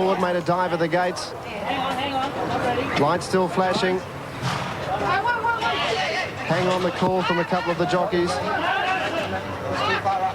Ford made a dive at the gates. Hang on. Not ready. Lights still flashing. Hang on the call from a couple of the jockeys.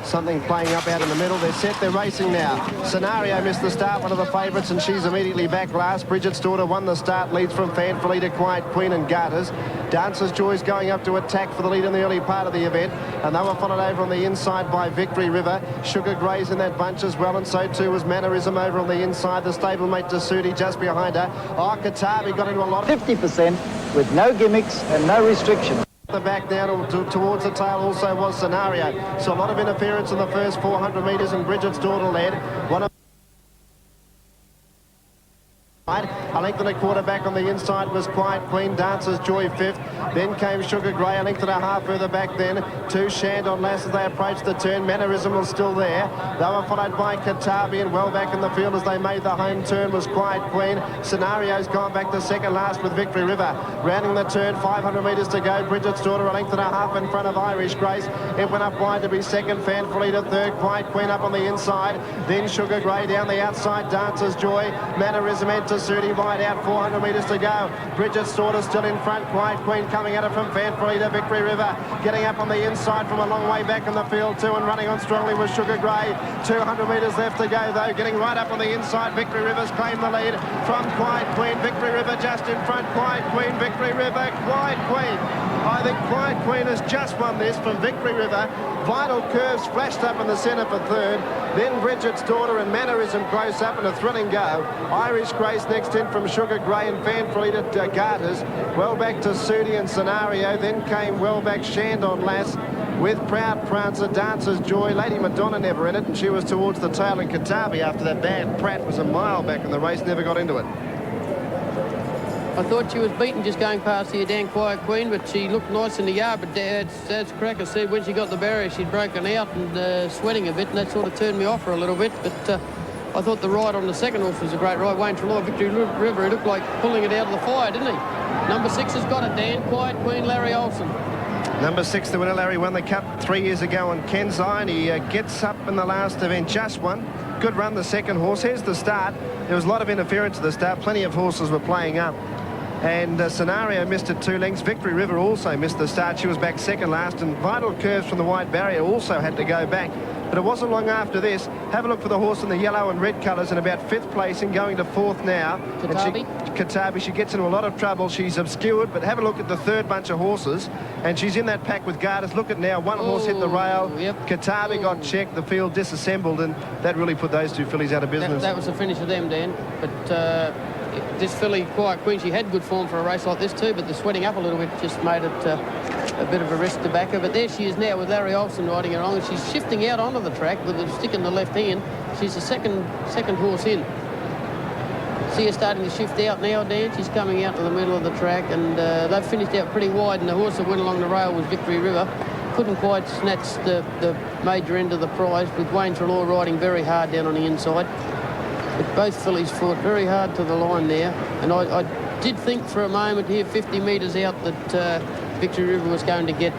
Something playing up out in the middle. They're set, they're racing now. Scenario missed the start, one of the favourites, and she's immediately back last. Bridget's Daughter won the start, leads from Fanfully to Quiet Queen and Garters. Dancer's Joy's going up to attack for the lead in the early part of the event, and they were followed over on the inside by Victory River. Sugar Gray's in that bunch as well, and so too was Mannerism over on the inside. The stablemate Tasudi just behind her. Oh, Katabi got into a lot. 50% with no gimmicks and no restrictions. The back down towards the tail also was Scenario. So a lot of interference in the first 400 metres, and Bridget's Daughter led. One of a length and a quarter back on the inside was Quiet Queen, Dancer's Joy fifth. Then came Sugar Grey, a length and a half further back then. Two Shandon Lass as they approached the turn. Mannerism was still there. They were followed by Katabi, and well back in the field as they made the home turn was Quiet Queen. Scenario's gone back to second last with Victory River. Rounding the turn, 500 metres to go. Bridget's Daughter a length and a half in front of Irish Grace. It went up wide to be second. Fanfully to third. Quiet Queen up on the inside. Then Sugar Grey down the outside. Dancer's Joy. Mannerism into Sudi wide out, 400 metres to go. Bridget's Daughter still in front. Quiet Queen coming at it from Fanfully to Victory River. Getting up on the inside from a long way back in the field too, and running on strongly was Sugar Grey. 200 metres left to go though. Getting right up on the inside. Victory River's claimed the lead from Quiet Queen. Victory River just in front. Quiet Queen, Victory River, Quiet Queen. I think Quiet Queen has just won this from Victory River. Vital Curves flashed up in the centre for third. Then Bridget's Daughter and Mannerism close up in a thrilling go. Irish Grace next in from Sugar Grey and Fanfully to Garters. Well back to Sudi and Scenario. Then came well back Shandon Lass with Proud Prancer, Dancer's Joy. Lady Madonna never in it, and she was towards the tail, and Katabi after that bad Pratt was a mile back in the race, never got into it. I thought she was beaten just going past here, Dan Quiet Queen, but she looked nice in the yard. But as Cracker said, when she got the barrier, she'd broken out and sweating a bit, and that sort of turned me off her a little bit. But I thought the ride on the second horse was a great ride. Wayne Treloar, Victory River, he looked like pulling it out of the fire, didn't he? Number 6 has got it, Dan. Quiet Queen, Larry Olsen. Number 6, the winner, Larry, won the Cup 3 years ago on Kensai, and he gets up in the last event, just won. Good run, the second horse. Here's the start. There was a lot of interference at the start. Plenty of horses were playing up. And Scenario missed it 2 lengths. Victory River also missed the start. She was back second last, and Vital Curves from the wide barrier also had to go back. But it wasn't long after this. Have a look for the horse in the yellow and red colours in about 5th place and going to 4th now. Katabi, she gets into a lot of trouble. She's obscured, but have a look at the third bunch of horses, and she's in that pack with Garters. Look at now, one horse hit the rail. Yep. Katabi got checked, the field disassembled, and that really put those 2 fillies out of business. That was the finish of them, Dan. But this filly, Quiet Queen, she had good form for a race like this too, but the sweating up a little bit just made it a bit of a risk to back her. But there she is now with Larry Olsen riding her on, and she's shifting out onto the track with a stick in the left hand. She's the second horse in. See her starting to shift out now, Dan. She's coming out to the middle of the track, and they've finished out pretty wide, and the horse that went along the rail was Victory River. Couldn't quite snatch the major end of the prize, with Wayne Treloar riding very hard down on the inside. But both fillies fought very hard to the line there, and I did think for a moment here, 50 metres out, that Victory River was going to get